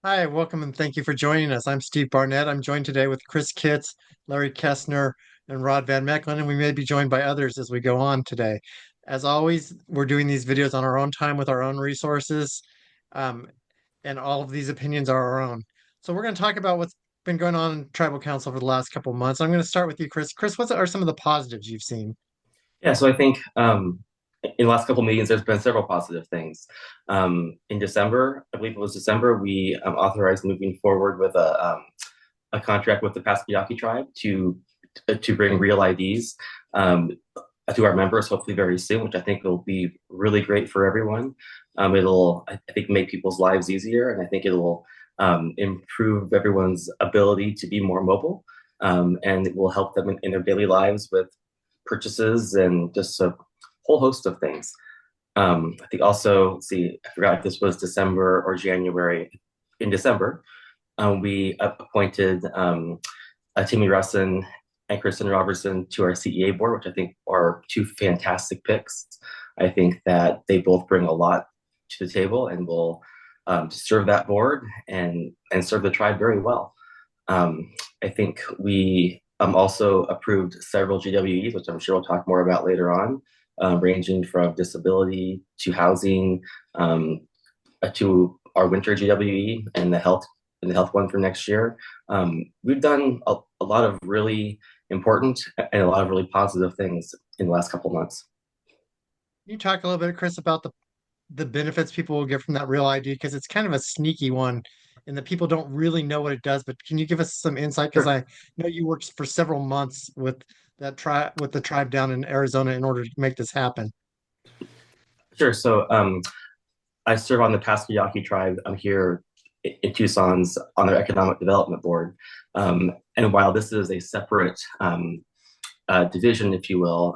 Hi, welcome and thank you for joining us. I'm Steve Barnett. I'm joined today with Chris Kitts, Larry Kestner, and Rod Van Mecklin, and we may be joined by others as we go on today. As always, we're doing these videos on our own time with our own resources, um, and all of these opinions are our own. So we're going to talk about what's been going on in Tribal Council for the last couple of months. I'm going to start with you, Chris. Chris, what are some of the positives you've seen? Yeah, so I think in the last couple of meetings, there's been several positive things. In December, I believe it was December, we authorized moving forward with a contract with the Passamaquoddy tribe to bring real IDs to our members, hopefully very soon, which I think will be really great for everyone. It'll, I think, make people's lives easier, and I think it'll improve everyone's ability to be more mobile, and it will help them in their daily lives with purchases and just a whole host of things. I think also, let's see, I forgot if this was December or January. In December, we appointed Timmy Russin and Kristen Robertson to our CEA board, which I think are two fantastic picks. I think that they both bring a lot to the table and will serve that board and serve the tribe very well. I think we also approved several GWEs, which I'm sure we'll talk more about later on, ranging from disability to housing, to our winter GWE and the health one for next year. We've done a lot of really important and a lot of really positive things in the last couple of months. Can you talk a little bit, Chris, about the benefits people will get from that Real ID? Because it's kind of a sneaky one and that people don't really know what it does. But can you give us some insight? Because Sure. I know you worked for several months with that tribe with the tribe down in Arizona in order to make this happen. Sure. So I serve on the Passamaquoddy tribe. I'm here in Tucson's on their economic development board. And while this is a separate division, if you will,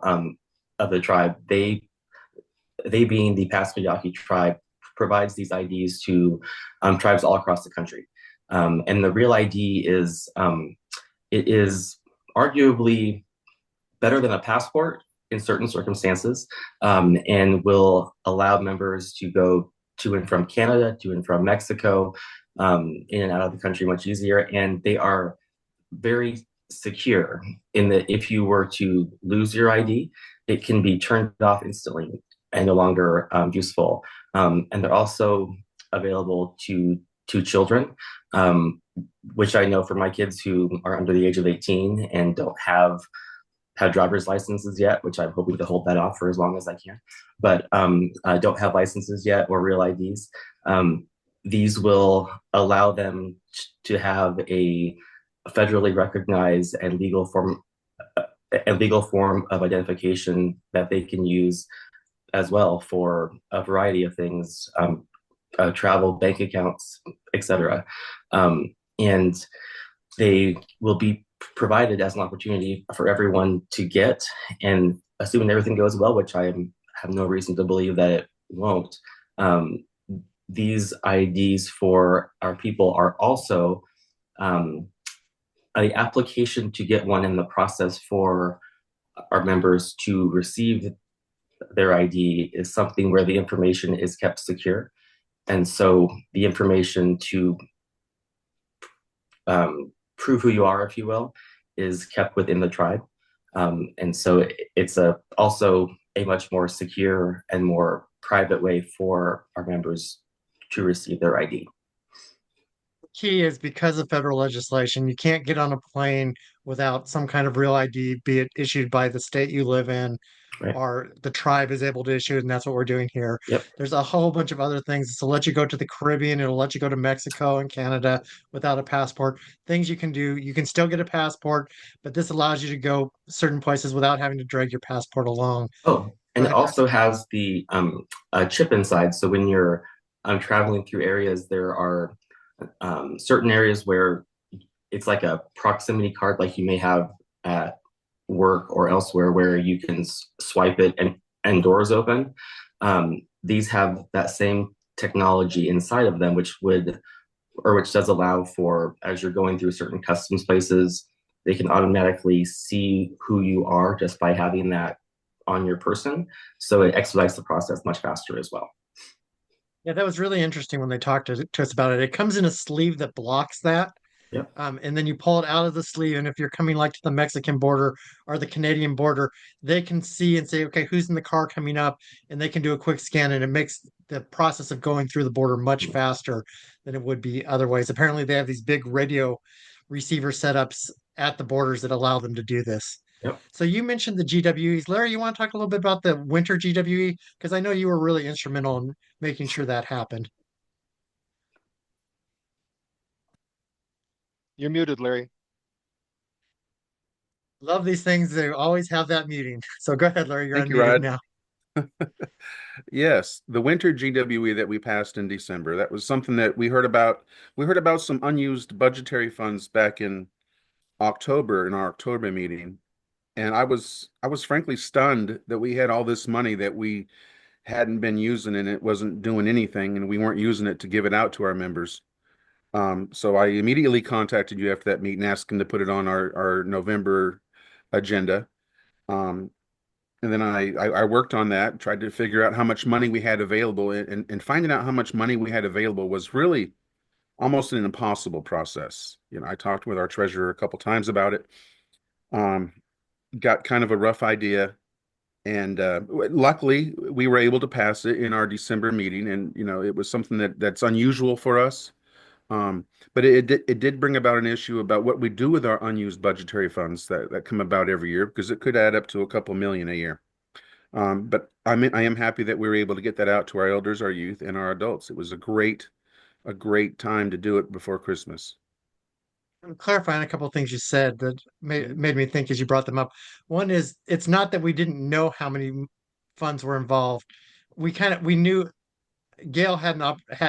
of the tribe, they being the Passamaquoddy tribe, provides these IDs to tribes all across the country. And the Real ID it is arguably better than a passport in certain circumstances, and will allow members to go to and from Canada, to and from Mexico, in and out of the country much easier. And they are very secure in that if you were to lose your ID, it can be turned off instantly and no longer useful. And they're also available to children, which I know for my kids who are under the age of 18 and don't have driver's licenses yet, which I'm hoping to hold that off for as long as I can, but don't have licenses yet or real IDs. These will allow them to have a federally recognized and legal form of identification that they can use as well for a variety of things, travel, bank accounts, etc. And they will be provided as an opportunity for everyone to get. And assuming everything goes well, which have no reason to believe that it won't, these IDs for our people are also an application to get one in the process for our members to receive their ID is something where the information is kept secure. And so the information to prove who you are, if you will, is kept within the tribe. And so it's also a much more secure and more private way for our members to receive their ID. Key is because of federal legislation, you can't get on a plane without some kind of Real ID, be it issued by the state you live in Right. or the tribe is able to issue it, and that's what we're doing here. Yep. There's a whole bunch of other things. It'll let you go to the Caribbean, it'll let you go to Mexico and Canada without a passport. Things you can do, you can still get a passport, but this allows you to go certain places without having to drag your passport along. Oh, and Go it ahead, Chris. also has the chip inside. So when you're traveling through areas, there are certain areas where it's like a proximity card, like you may have at work or elsewhere, where you can swipe it and doors open. These have that same technology inside of them, which does allow for, as you're going through certain customs places, they can automatically see who you are just by having that on your person. So it expedites the process much faster as well. Yeah, that was really interesting when they talked to us about it. It comes in a sleeve that blocks that. Yep. And then you pull it out of the sleeve. And if you're coming like to the Mexican border or the Canadian border, they can see and say, okay, who's in the car coming up? And they can do a quick scan, and it makes the process of going through the border much faster than it would be otherwise. Apparently, they have these big radio receiver setups at the borders that allow them to do this. Yep. So you mentioned the GWEs. Larry, you want to talk a little bit about the winter GWE? Because I know you were really instrumental in making sure that happened. You're muted, Larry. Love these things. They always have that muting. So go ahead, Larry. You're Thank you, unmuted Rod. now. Yes, the winter GWE that we passed in December, that was something that we heard about. We heard about some unused budgetary funds back in October in our October meeting. And I was frankly stunned that we had all this money that we hadn't been using and it wasn't doing anything and we weren't using it to give it out to our members. So I immediately contacted you after that meeting, asking to put it on our November agenda. Um, And then I worked on that, tried to figure out how much money we had available, and finding out how much money we had available was really almost an impossible process. I talked with our treasurer a couple times about it, um, got kind of a rough idea, and luckily we were able to pass it in our December meeting, and it was something that's unusual for us. Um, but it did bring about an issue about what we do with our unused budgetary funds that come about every year because it could add up to a couple million a year. But I am happy that we were able to get that out to our elders, our youth, and our adults. It was a great time to do it before Christmas. I'm clarifying a couple of things you said that made me think as you brought them up. One is it's not that we didn't know how many funds were involved. We knew Gail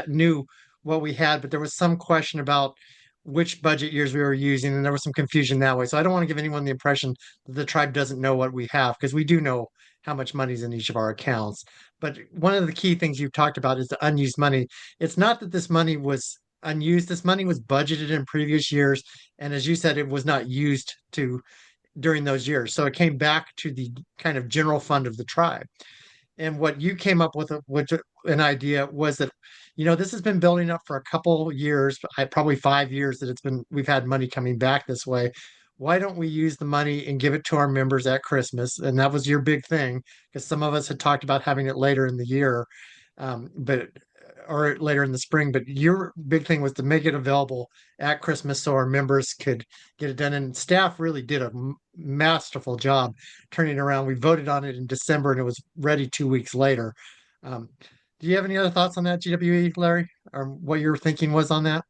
knew what we had, but there was some question about which budget years we were using, and there was some confusion that way. So I don't want to give anyone the impression that the tribe doesn't know what we have, because we do know how much money's in each of our accounts. But one of the key things you've talked about is the unused money. It's not that this money was unused. This money was budgeted in previous years, and as you said, it was not used to during those years. So it came back to the kind of general fund of the tribe. And what you came up with, which an idea was that, this has been building up for a couple years, probably 5 years that we've had money coming back this way. Why don't we use the money and give it to our members at Christmas? And that was your big thing, because some of us had talked about having it later in the year, but or later in the spring. But your big thing was to make it available at Christmas so our members could get it done. And staff really did a masterful job turning around. We voted on it in December and it was ready 2 weeks later. Um, do you have any other thoughts on that, GWE, Larry, or what your thinking was on that?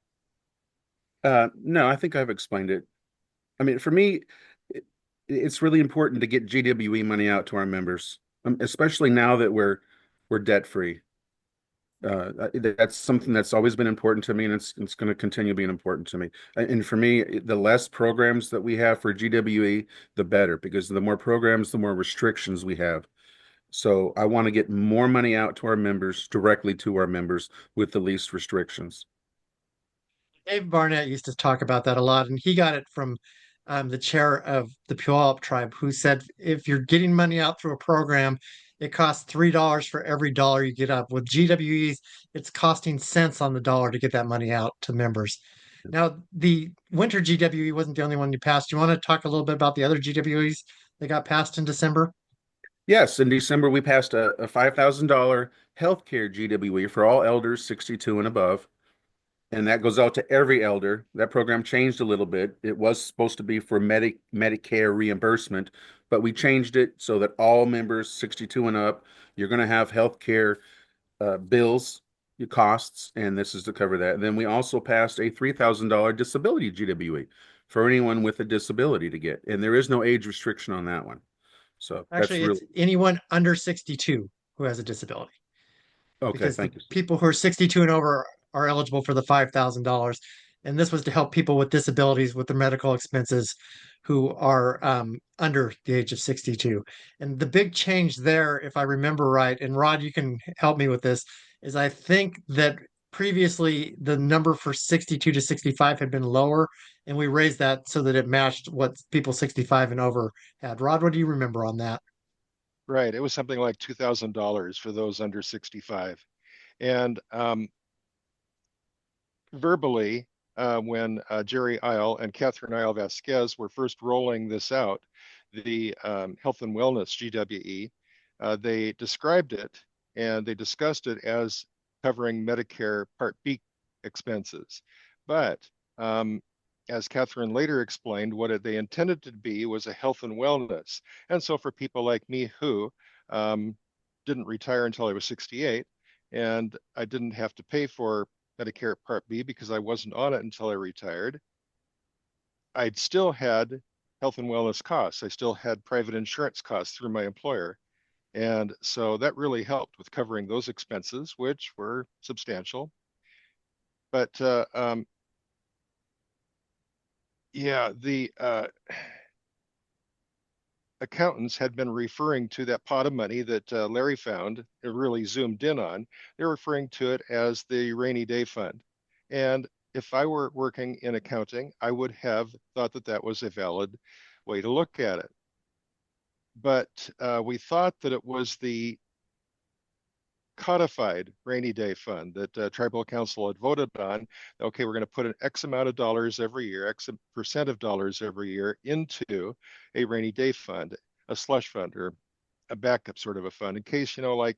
No, I think I've explained it. I mean, for me, it's really important to get GWE money out to our members, especially now that we're debt free. That's something that's always been important to me, and it's going to continue being important to me. And for me, the less programs that we have for GWE, the better, because the more programs, the more restrictions we have. So I want to get more money out to our members, directly to our members, with the least restrictions. Dave Barnett used to talk about that a lot, and he got it from the chair of the Puyallup tribe, who said if you're getting money out through a program, it costs $3 for every dollar you get up. With GWEs, it's costing cents on the dollar to get that money out to members. Now, the winter GWE wasn't the only one you passed. You want to talk a little bit about the other GWEs that got passed in December? Yes, in December we passed a $5,000 healthcare GWE for all elders 62 and above. And that goes out to every elder. That program changed a little bit. It was supposed to be for Medicare reimbursement, but we changed it so that all members 62 and up, you're going to have health care bills, your costs, and this is to cover that. And then we also passed a $3,000 disability GWE for anyone with a disability to get. And there is no age restriction on that one. So that's Actually, really it's anyone under 62 who has a disability, okay. because the Thank you. people who are 62 and over are eligible for the $5,000. And this was to help people with disabilities with their medical expenses who are under the age of 62. And the big change there, if I remember right, and Rod, you can help me with this, is I think that previously the number for 62 to 65 had been lower, and we raised that so that it matched what people 65 and over had. Rod, what do you remember on that? Right. It was something like $2,000 for those under 65. And verbally, when Jerry Isle and Catherine Isle Vasquez were first rolling this out, the Health and Wellness GWE, they described it and they discussed it as covering Medicare Part B expenses. But as Catherine later explained, what they intended to be was a health and wellness. And so for people like me who didn't retire until I was 68, and I didn't have to pay for Medicare Part B because I wasn't on it until I retired, I'd still had health and wellness costs. I still had private insurance costs through my employer. And so that really helped with covering those expenses, which were substantial. But yeah, the accountants had been referring to that pot of money that Larry found, it really zoomed in on. They're referring to it as the rainy day fund. And if I were working in accounting, I would have thought that that was a valid way to look at it. But we thought that it was the codified rainy day fund that tribal council had voted on. Okay, we're going to put an X amount of dollars every year, X percent of dollars every year into a rainy day fund, a slush fund, or a backup sort of a fund in case, like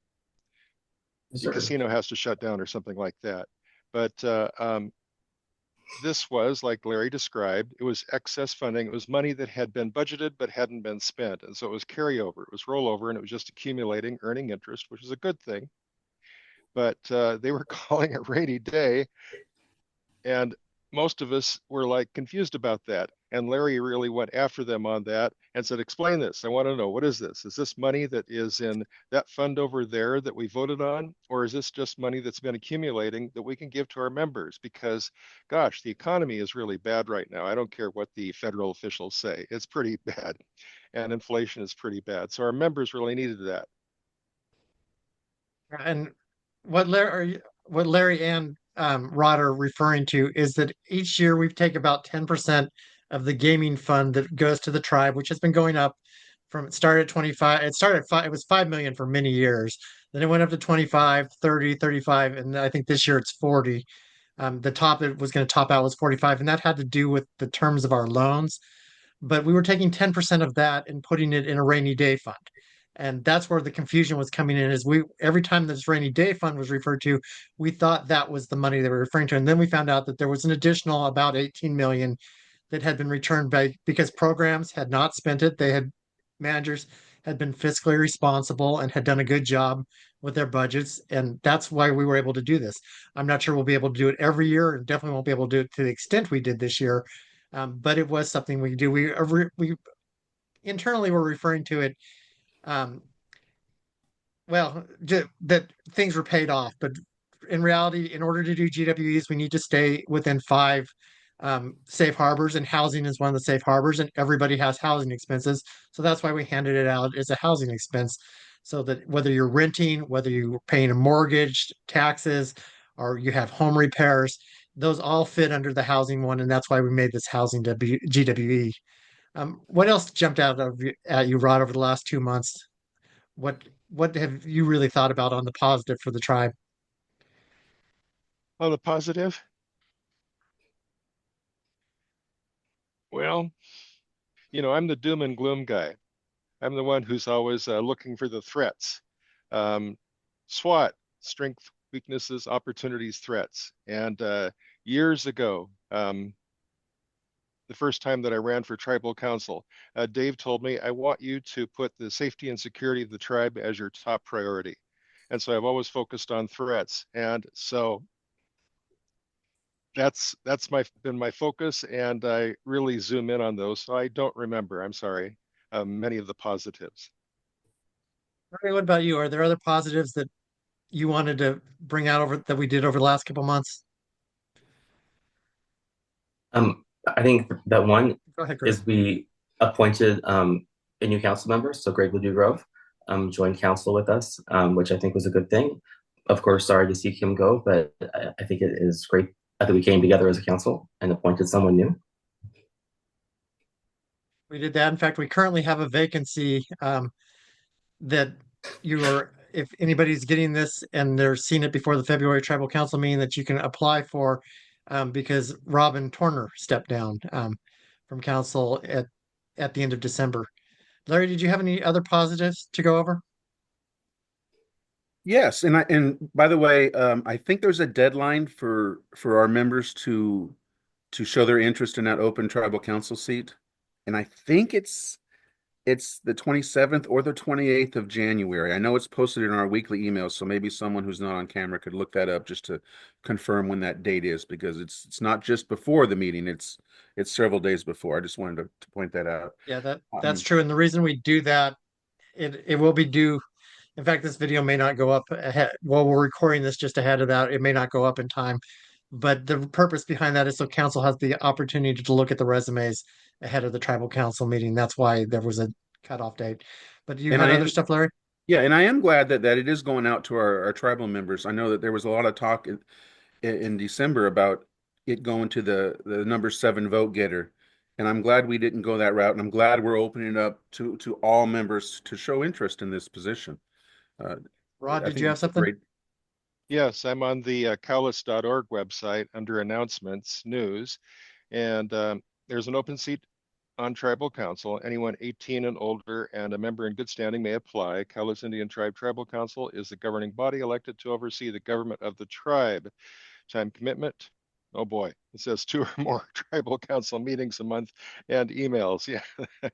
the casino has to shut down or something like that. But this was, like Larry described, it was excess funding. It was money that had been budgeted but hadn't been spent. And so it was carryover, it was rollover, and it was just accumulating, earning interest, which is a good thing. But they were calling it rainy day. And most of us were like confused about that. And Larry really went after them on that and said, explain this. I want to know, what is this? Is this money that is in that fund over there that we voted on? Or is this just money that's been accumulating that we can give to our members? Because, gosh, the economy is really bad right now. I don't care what the federal officials say. It's pretty bad. And inflation is pretty bad. So our members really needed that. And what Larry and Rod are referring to is that each year we take about 10% of the gaming fund that goes to the tribe, which has been going up from it started at 25, it started at 5, it was 5 million for many years. Then it went up to 25, 30, 35, and I think this year it's 40. The top it was going to top out was 45, and that had to do with the terms of our loans. But we were taking 10% of that and putting it in a rainy day fund. And that's where the confusion was coming in is we every time this rainy day fund was referred to, we thought that was the money they were referring to. And then we found out that there was an additional about 18 million that had been returned by because programs had not spent it. Managers had been fiscally responsible and had done a good job with their budgets. And that's why we were able to do this. I'm not sure we'll be able to do it every year and definitely won't be able to do it to the extent we did this year. But it was something we do. We internally were referring to it um, well, that things were paid off, but in reality, in order to do GWEs, we need to stay within five safe harbors, and housing is one of the safe harbors, and everybody has housing expenses. So that's why we handed it out as a housing expense, so that whether you're renting, whether you're paying a mortgage, taxes, or you have home repairs, those all fit under the housing one, and that's why we made this housing GWE. What else jumped at you, Rod, over the last 2 months? What have you really thought about on the positive for the tribe? On the positive, well, I'm the doom and gloom guy. I'm the one who's always looking for the threats. Um, SWOT, strength, weaknesses, opportunities, threats. And years ago, the first time that I ran for tribal council, Dave told me, I want you to put the safety and security of the tribe as your top priority. And so I've always focused on threats. And so that's been my focus, and I really zoom in on those. So I don't remember, I'm sorry, many of the positives. Murray, what about you? Are there other positives that you wanted to bring out over that we did over the last couple months? I think that one Go ahead, Greg. is we appointed a new council member, so Greg Ledoux Grove joined council with us, which I think was a good thing. Of course, sorry to see him go, but I think it is great that we came together as a council and appointed someone new. We did that. In fact, we currently have a vacancy that you are if anybody's getting this and they're seeing it before the February Tribal Council meeting, that you can apply for, because Robin Turner stepped down from council at the end of December. Larry, did you have any other positives to go over? Yes, and by the way, I think there's a deadline for our members to show their interest in that open tribal council seat, and I think it's the 27th or the 28th of January. I know it's posted in our weekly emails, so maybe someone who's not on camera could look that up just to confirm when that date is, because it's not just before the meeting, it's several days before. I just wanted to point that out. Yeah, that's Um, true. And the reason we do that, it will be due. In fact, this video may not go up ahead. While we're recording this just ahead of that, it may not go up in time. But the purpose behind that is so council has the opportunity to look at the resumes ahead of the tribal council meeting. That's why there was a cutoff date. But you and had I other am stuff, Larry? Yeah, and I am glad that it is going out to our tribal members. I know that there was a lot of talk in December about it going to the number 7 vote getter. And I'm glad we didn't go that route. And I'm glad we're opening it up to all members to show interest in this position. Uh, Rod, I did you think have it's a something? great. Yes, I'm on the cowlitz.org website under announcements, news, and there's an open seat on tribal council. Anyone 18 and older and a member in good standing may apply. Cowlitz Indian Tribe Tribal Council is the governing body elected to oversee the government of the tribe. Time commitment. Oh boy, it says 2 or more tribal council meetings a month and emails. Yeah,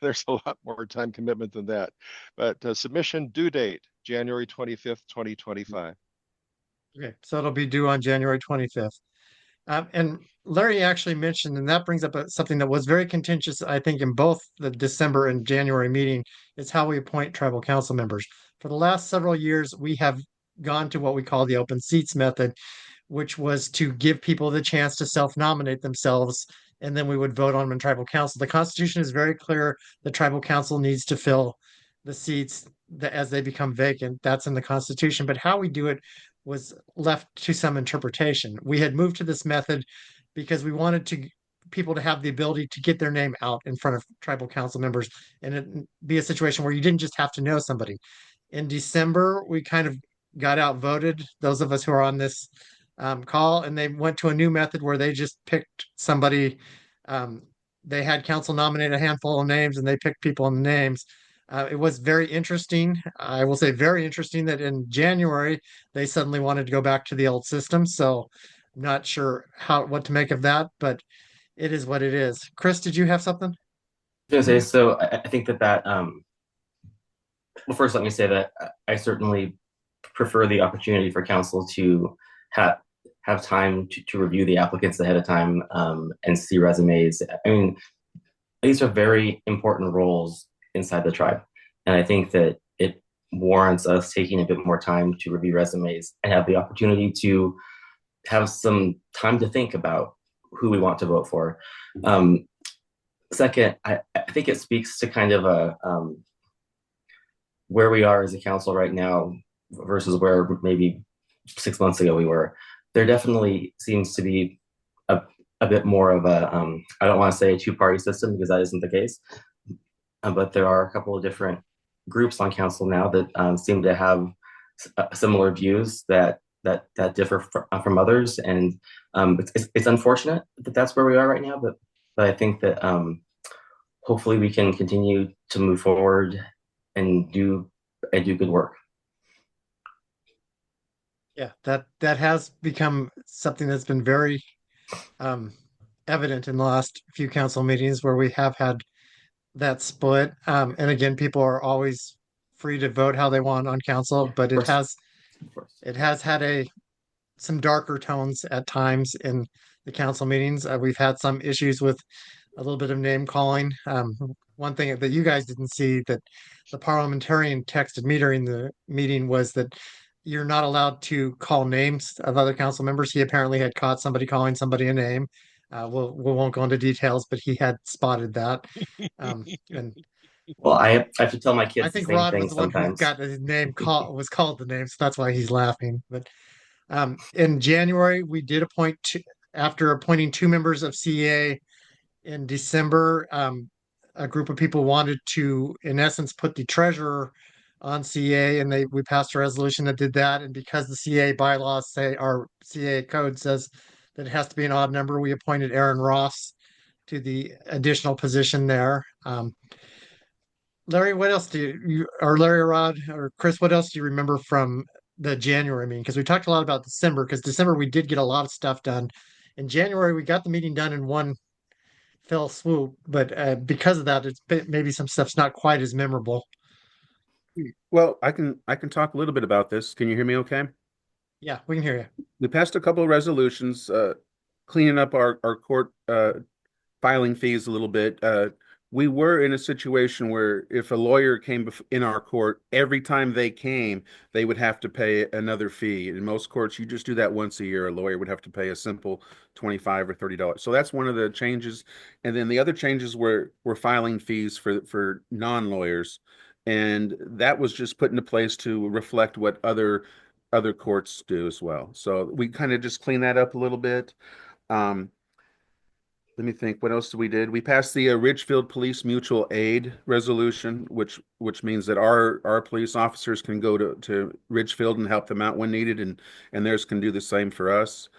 there's a lot more time commitment than that. But submission due date, January 25th, 2025. Okay, so it'll be due on January 25th. And Larry actually mentioned, and that brings up something that was very contentious, I think, in both the December and January meeting, is how we appoint tribal council members. For the last several years, we have gone to what we call the open seats method, which was to give people the chance to self-nominate themselves, and then we would vote on them in tribal council. The Constitution is very clear. The tribal council needs to fill the seats as they become vacant. That's in the Constitution. But how we do it was left to some interpretation. We had moved to this method because we wanted to people to have the ability to get their name out in front of tribal council members, and it be a situation where you didn't just have to know somebody. In December, we kind of got outvoted, those of us who are on this call, and they went to a new method where they just picked somebody. Um, they had council nominate a handful of names, and they picked people in the names. It was very interesting. I will say very interesting that in January they suddenly wanted to go back to the old system. So I'm not sure what to make of that, but it is what it is. Chris, did you have something? I was gonna say, so I think that well, first let me say that I certainly prefer the opportunity for council to have time to review the applicants ahead of time, and see resumes. I mean, these are very important roles inside the tribe, and I think that it warrants us taking a bit more time to review resumes and have the opportunity to have some time to think about who we want to vote for. Second, I think it speaks to kind of where we are as a council right now versus where maybe 6 months ago we were. There definitely seems to be a bit more of a, I don't want to say a two-party system because that isn't the case, but there are a couple of different groups on council now that seem to have similar views that differ from others, and it's unfortunate that that's where we are right now. But I think that hopefully we can continue to move forward and do good work. Yeah, that has become something that's been very evident in the last few council meetings where we have had that split. And again, people are always free to vote how they want on council, Yeah, but of course, of course. it has had some darker tones at times in the council meetings. We've had some issues with a little bit of name calling. One thing that you guys didn't see that the parliamentarian texted me during the meeting was that you're not allowed to call names of other council members. He apparently had caught somebody calling somebody a name. We won't go into details, but he had spotted that. And Well, I have to tell my I kids the think same Rod thing was the one who sometimes. got his name was called the name, so that's why he's laughing. But in January, we did after appointing 2 members of CEA in December, a group of people wanted to, in essence, put the treasurer on CA, and we passed a resolution that did that. And because the CA bylaws say, our CA code says that it has to be an odd number, we appointed Aaron Ross to the additional position there. Larry, what else or Larry or Rod or Chris, what else do you remember from the January meeting? Because we talked a lot about December, because December we did get a lot of stuff done. In January, we got the meeting done in one fell swoop, but because of that, maybe some stuff's not quite as memorable. Well, I can talk a little bit about this. Can you hear me okay? Yeah, we can hear you. We passed a couple of resolutions cleaning up our court filing fees a little bit. We were in a situation where if a lawyer came in our court, every time they came, they would have to pay another fee. In most courts, you just do that once a year. A lawyer would have to pay a simple $25 or $30. So that's one of the changes. And then the other changes were filing fees for non-lawyers. And that was just put into place to reflect what other courts do as well. So we kind of just clean that up a little bit. Um, Let me think. What else did we did? We passed the Ridgefield Police Mutual Aid Resolution, which means that our police officers can go to Ridgefield and help them out when needed, and theirs can do the same for us.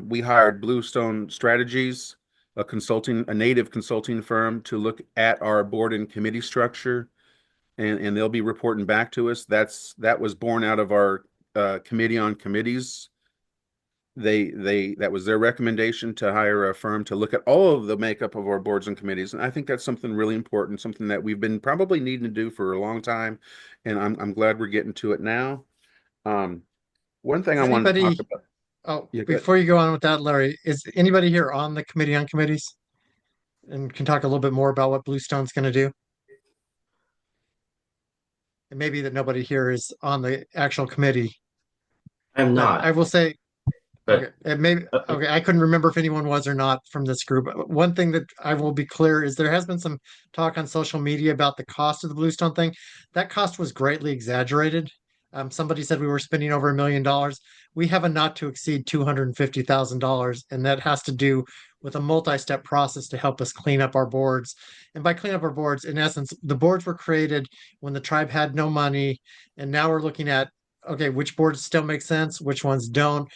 We hired Bluestone Strategies, a native consulting firm, to look at our board and committee structure, and they'll be reporting back to us. That was born out of our committee on committees. That was their recommendation to hire a firm to look at all of the makeup of our boards and committees. And I think that's something really important, something that we've been probably needing to do for a long time. And I'm glad we're getting to it now. One thing Is I wanted to talk anybody, about. oh, Yeah, good. before you go on with that, Larry, is anybody here on the committee on committees and can talk a little bit more about what Bluestone's going to do? And maybe that nobody here is on the actual committee, I'm but not, I will say, okay, but and maybe, okay, I couldn't remember if anyone was or not from this group. One thing that I will be clear is there has been some talk on social media about the cost of the Bluestone thing. That cost was greatly exaggerated. Somebody said we were spending over $1 million. We have a not to exceed $250,000, and that has to do with a multi-step process to help us clean up our boards. And by clean up our boards, in essence, the boards were created when the tribe had no money, and now we're looking at, okay, which boards still make sense, which ones don't,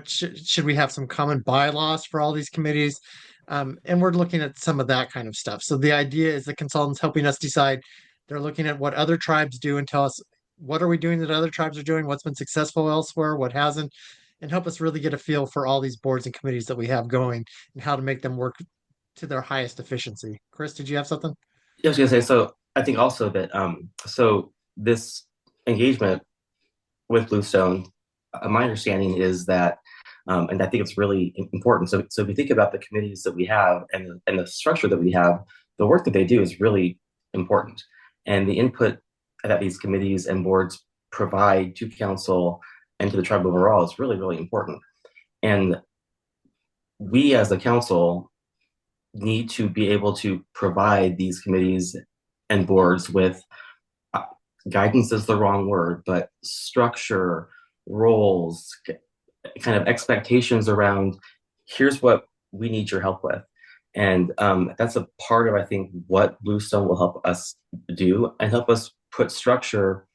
should we have some common bylaws for all these committees? And we're looking at some of that kind of stuff. So the idea is the consultants helping us decide. They're looking at what other tribes do and tell us what are we doing that other tribes are doing, what's been successful elsewhere, what hasn't, and help us really get a feel for all these boards and committees that we have going and how to make them work to their highest efficiency. Chris, did you have something? I was gonna say, so I think also that so this engagement with Bluestone, my understanding is that, and I think it's really important. So if you think about the committees that we have and the structure that we have, the work that they do is really important, and the input that these committees and boards provide to council and to the tribe overall is really, really important. And we as a council need to be able to provide these committees and boards with guidance is the wrong word, but structure, roles, kind of expectations around here's what we need your help with. And that's a part of, I think, what Bluestone will help us do and help us put structure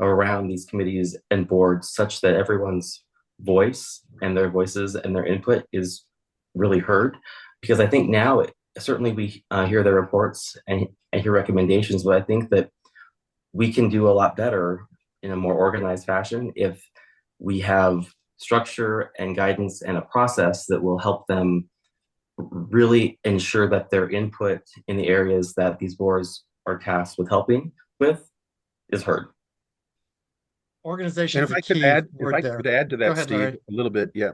around these committees and boards such that everyone's voice and their voices and their input is really heard. Because I think now, certainly we hear their reports and hear recommendations, but I think that we can do a lot better in a more organized fashion if we have structure and guidance and a process that will help them really ensure that their input in the areas that these boards are tasked with helping with is heard. Organization And is a key word there. to Go that, ahead, Steve, Larry. a little bit, yeah.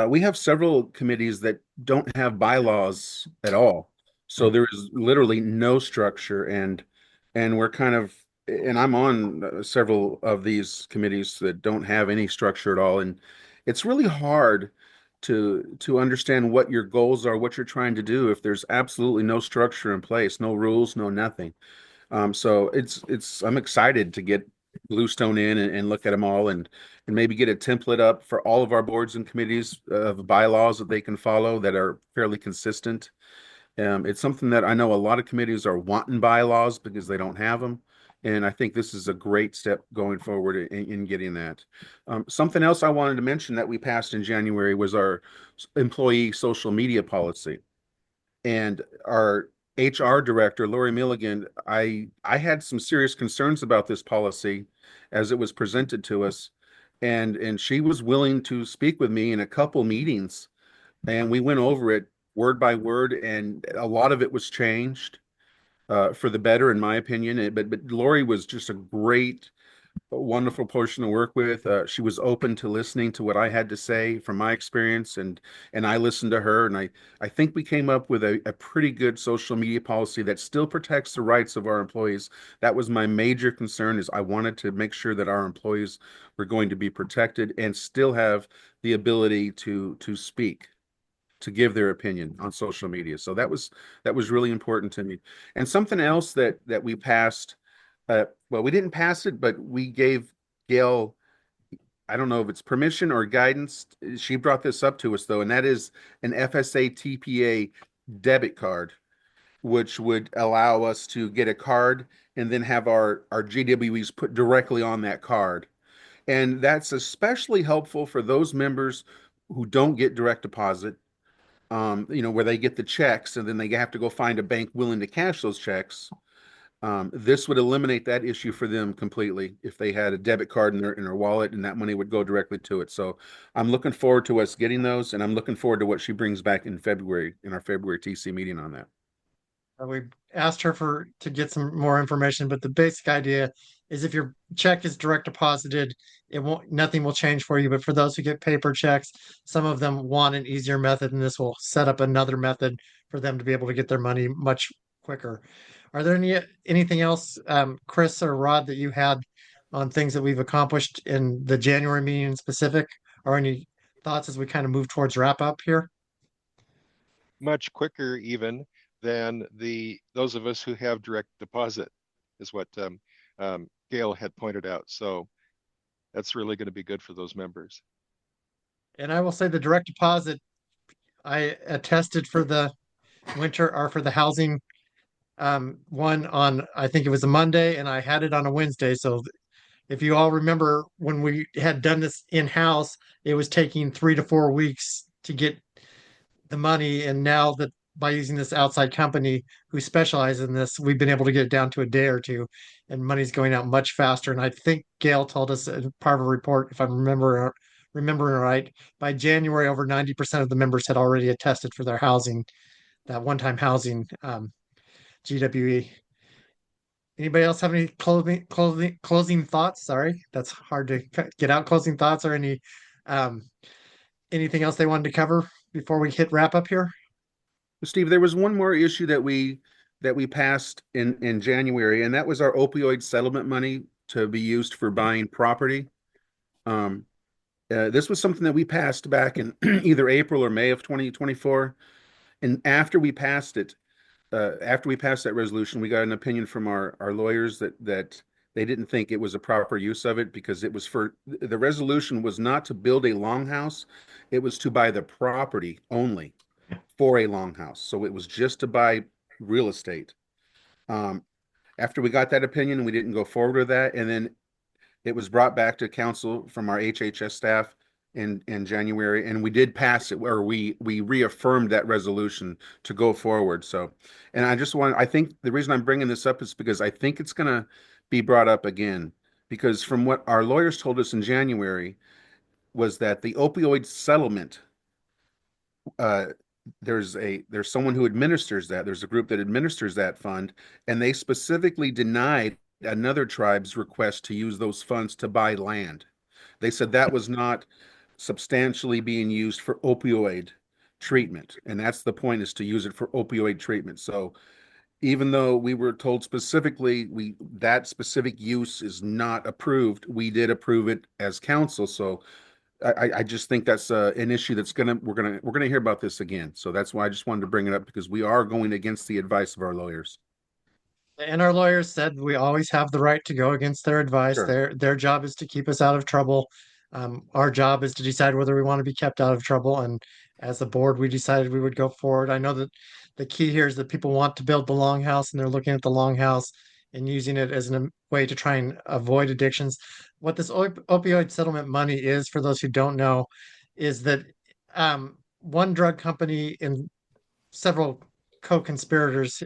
We have several committees that don't have bylaws at all. So there is literally no structure, and we're kind of, and I'm on several of these committees that don't have any structure at all, and it's really hard to understand what your goals are, what you're trying to do if there's absolutely no structure in place, no rules, no nothing. So I'm excited to get Bluestone in and look at them all, and maybe get a template up for all of our boards and committees of bylaws that they can follow that are fairly consistent. It's something that I know a lot of committees are wanting bylaws because they don't have them. And I think this is a great step going forward in getting that. Something else I wanted to mention that we passed in January was our employee social media policy. And our HR director, Lori Milligan, I had some serious concerns about this policy as it was presented to us. And she was willing to speak with me in a couple meetings, and we went over it word by word, and a lot of it was changed for the better, in my opinion. But Lori was just a great, wonderful person to work with. She was open to listening to what I had to say from my experience, and I listened to her. And I think we came up with a pretty good social media policy that still protects the rights of our employees. That was my major concern, is I wanted to make sure that our employees were going to be protected and still have the ability to speak, to give their opinion on social media. So that was really important to me. And something else that we passed, well, we didn't pass it, but we gave Gail, I don't know if it's permission or guidance. She brought this up to us though, and that is an FSA TPA debit card, which would allow us to get a card and then have our GWEs put directly on that card. And that's especially helpful for those members who don't get direct deposit, where they get the checks and then they have to go find a bank willing to cash those checks. This would eliminate that issue for them completely if they had a debit card in their wallet, and that money would go directly to it. So I'm looking forward to us getting those, and I'm looking forward to what she brings back in February, in our February TC meeting on that. We asked her to get some more information, but the basic idea is if your check is direct deposited, it won't nothing will change for you. But for those who get paper checks, some of them want an easier method, and this will set up another method for them to be able to get their money much quicker. Are there anything else, Chris or Rod, that you had on things that we've accomplished in the January meeting in specific, or any thoughts as we kind of move towards wrap up here? Much quicker even than those of us who have direct deposit, is what Gail had pointed out. So that's really going to be good for those members. And I will say the direct deposit, I attested for the winter or for the housing one on, I think it was a Monday, and I had it on a Wednesday. So if you all remember when we had done this in-house, it was taking 3 to 4 weeks to get the money. And now that by using this outside company who specializes in this, we've been able to get it down to a day or two, and money's going out much faster. And I think Gail told us as part of a report, if I remembering right, by January, over 90% of the members had already attested for their housing, that one-time housing GWE. Anybody else have any closing thoughts? Sorry, that's hard to get out. Closing thoughts or um, anything else they wanted to cover before we hit wrap up here? Steve, there was one more issue that we passed in January, and that was our opioid settlement money to be used for buying property. Um, this was something that we passed back in either April or May of 2024. And after we passed that resolution, we got an opinion from our lawyers that they didn't think it was a proper use of it, because the resolution was not to build a longhouse, it was to buy the property only for a longhouse. So it was just to buy real estate. Um, After we got that opinion, we didn't go forward with that, and then it was brought back to council from our HHS staff in January, and we did pass it, where we reaffirmed that resolution to go forward. So, and I think the reason I'm bringing this up is because I think it's going to be brought up again, because from what our lawyers told us in January was that the opioid settlement, uh, there's someone who administers that. There's a group that administers that fund, and they specifically denied another tribe's request to use those funds to buy land. They said that was not substantially being used for opioid treatment, and that's the point, is to use it for opioid treatment. So even though we were told specifically that specific use is not approved, we did approve it as council. So I just think that's an issue that's we're gonna hear about this again. So that's why I just wanted to bring it up, because we are going against the advice of our lawyers. And our lawyers said we always have the right to go against their advice. Sure. Their job is to keep us out of trouble. Our job is to decide whether we want to be kept out of trouble. And as a board, we decided we would go forward. I know that the key here is that people want to build the longhouse, and they're looking at the longhouse. and using it as a way to try and avoid addictions. What this opioid settlement money is, for those who don't know, is that one drug company and several co-conspirators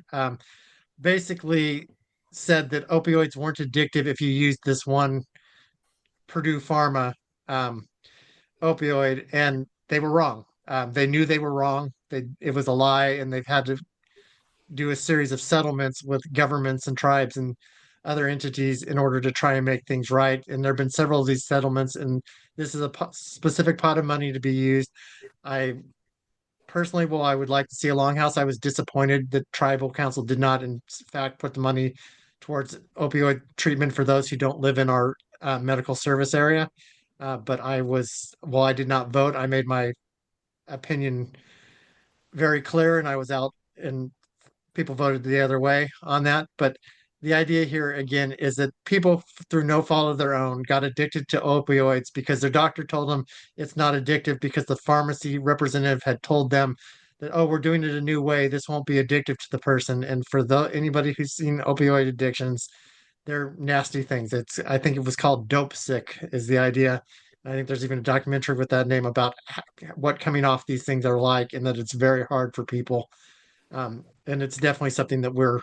basically said that opioids weren't addictive if you used this one Purdue Pharma um, opioid, and they were wrong. They knew they were wrong. It was a lie, and they've had to do a series of settlements with governments and tribes and other entities in order to try and make things right. And there have been several of these settlements, and this is a specific pot of money to be used. I personally, well, I would like to see a longhouse. I was disappointed that tribal council did not, in fact, put the money towards opioid treatment for those who don't live in our medical service area. But well, I did not vote. I made my opinion very clear, and I was out, and people voted the other way on that. But the idea here again is that people, through no fault of their own, got addicted to opioids because their doctor told them it's not addictive because the pharmacy representative had told them that, oh, we're doing it a new way. This won't be addictive to the person. And for anybody who's seen opioid addictions, they're nasty things. I think it was called dope sick is the idea. I think there's even a documentary with that name about what coming off these things are like, and that it's very hard for people. And it's definitely something that we're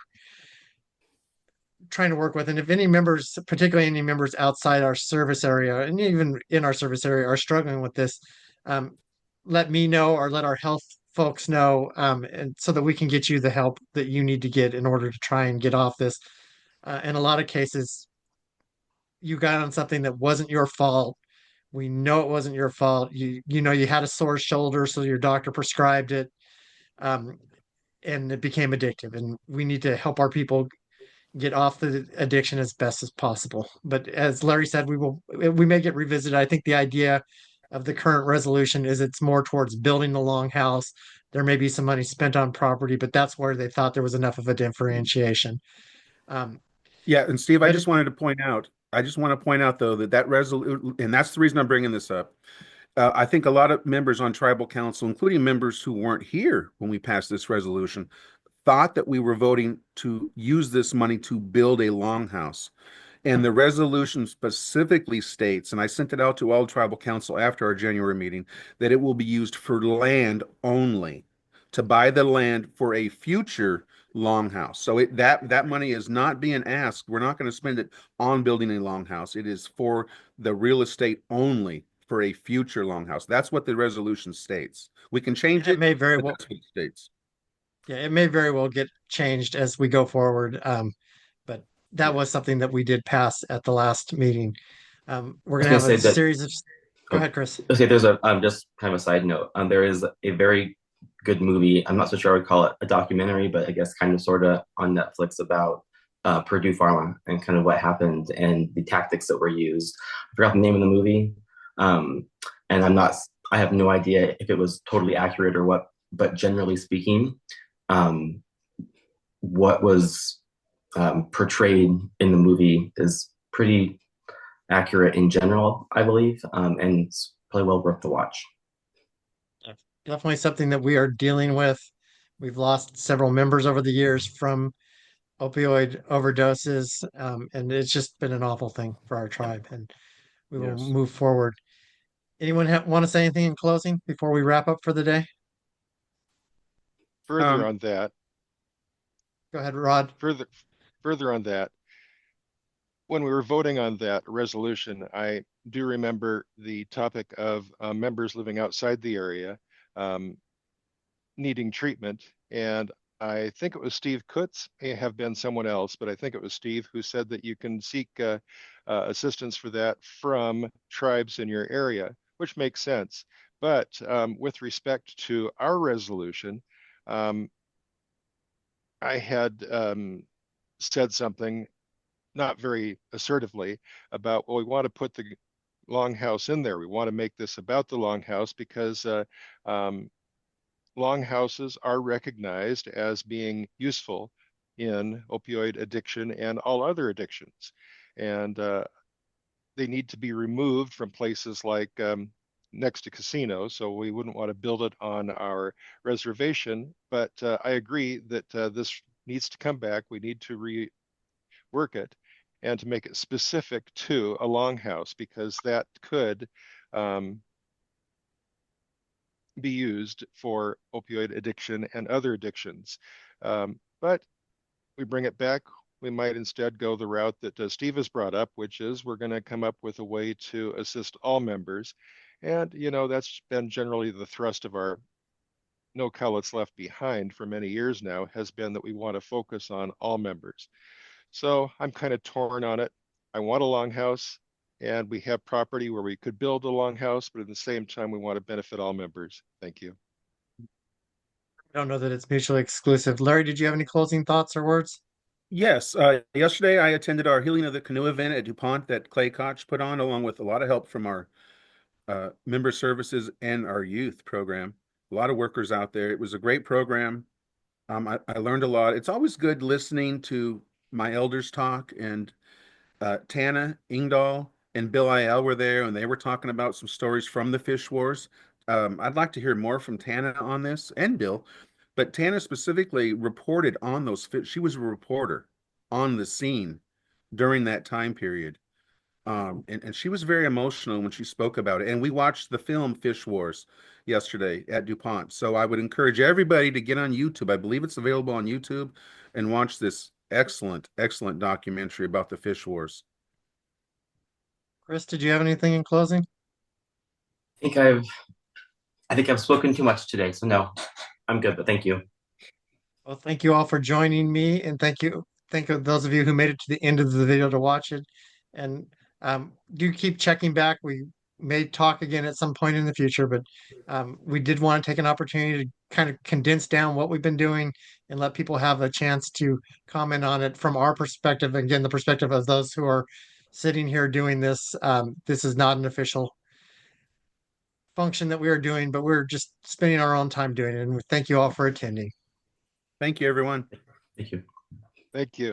trying to work with. And if any members, particularly any members outside our service area, and even in our service area, are struggling with this, um, let me know or let our health folks know, and so that we can get you the help that you need to get in order to try and get off this. In a lot of cases, you got on something that wasn't your fault. We know it wasn't your fault. You had a sore shoulder, so your doctor prescribed it, um, and it became addictive. And we need to help our people get off the addiction as best as possible. But as Larry said, we may get revisited. I think the idea of the current resolution is it's more towards building the longhouse. There may be some money spent on property, but that's where they thought there was enough of a differentiation. Um, Yeah, and Steve, but I just want to point out though that resolution, and that's the reason I'm bringing this up. I think a lot of members on tribal council, including members who weren't here when we passed this resolution, thought that we were voting to use this money to build a longhouse. And the resolution specifically states, and I sent it out to all tribal council after our January meeting, that it will be used for land only, to buy the land for a future longhouse. So that money is not being asked. We're not going to spend it on building a longhouse. It is for the real estate only for a future longhouse. That's what the resolution states. We can change it it, may very but well, that's what it states. yeah, it may very well get changed as we go forward. But that Yeah. was something that we did pass at the last meeting. We're I was going to gonna have a say that. series of. Go Oh, ahead, Chris. okay, there's a just kind of a side note. There is a very good movie. I'm not so sure I would call it a documentary, but I guess kind of sort of on Netflix about Purdue Pharma and kind of what happened and the tactics that were used. I forgot the name of the movie, um, and I have no idea if it was totally accurate or what. But generally speaking, um, what was portrayed in the movie is pretty accurate in general, I believe, and it's probably well worth the watch. Definitely something that we are dealing with. We've lost several members over the years from opioid overdoses, and it's just been an awful thing for our tribe. And we will Yes. move forward. Anyone want to say anything in closing before we wrap up for the day? Further Um, on that, Go ahead, Rod. further further on that, when we were voting on that resolution, I do remember the topic of members living outside the area um, needing treatment. And I think it was Steve Kutz, may have been someone else, but I think it was Steve who said that you can seek assistance for that from tribes in your area, which makes sense. But with respect to our resolution, um, I had said something not very assertively about, well, we want to put the longhouse in there. We want to make this about the longhouse because um, longhouses are recognized as being useful in opioid addiction and all other addictions. And they need to be removed from places like next to casinos. So we wouldn't want to build it on our reservation. But I agree that this needs to come back. We need to work it and to make it specific to a longhouse, because that could be used for opioid addiction and other addictions. But we bring it back. We might instead go the route that Steve has brought up, which is we're going to come up with a way to assist all members. And, you know, that's been generally the thrust of our No Cullets Left Behind for many years now, has been that we want to focus on all members. So I'm kind of torn on it. I want a longhouse, and we have property where we could build a longhouse, but at the same time, we want to benefit all members. Thank you. I don't know that it's mutually exclusive. Larry, did you have any closing thoughts or words? Yes, yesterday I attended our Healing of the Canoe event at DuPont that Clay Koch put on, along with a lot of help from our member services and our youth program. A lot of workers out there. It was a great program. I learned a lot. It's always good listening to my elders talk, and Tana Ingdahl and Bill Ayel were there, and they were talking about some stories from the Fish Wars. I'd like to hear more from Tana on this, and Bill, but Tana specifically reported on those fish. She was a reporter on the scene during that time period. And she was very emotional when she spoke about it. And we watched the film Fish Wars yesterday at DuPont. So I would encourage everybody to get on YouTube. I believe it's available on YouTube, and watch this excellent, excellent documentary about the Fish Wars. Chris, did you have anything in closing? I think I've spoken too much today, so no, I'm good, but thank you. Well, thank you all for joining me, and thank you those of you who made it to the end of the video to watch it. And do keep checking back. We may talk again at some point in the future, but we did want to take an opportunity to kind of condense down what we've been doing and let people have a chance to comment on it from our perspective. Again, the perspective of those who are sitting here doing this. This is not an official function that we are doing, but we're just spending our own time doing it. And we thank you all for attending. Thank you, everyone. Thank you. Thank you.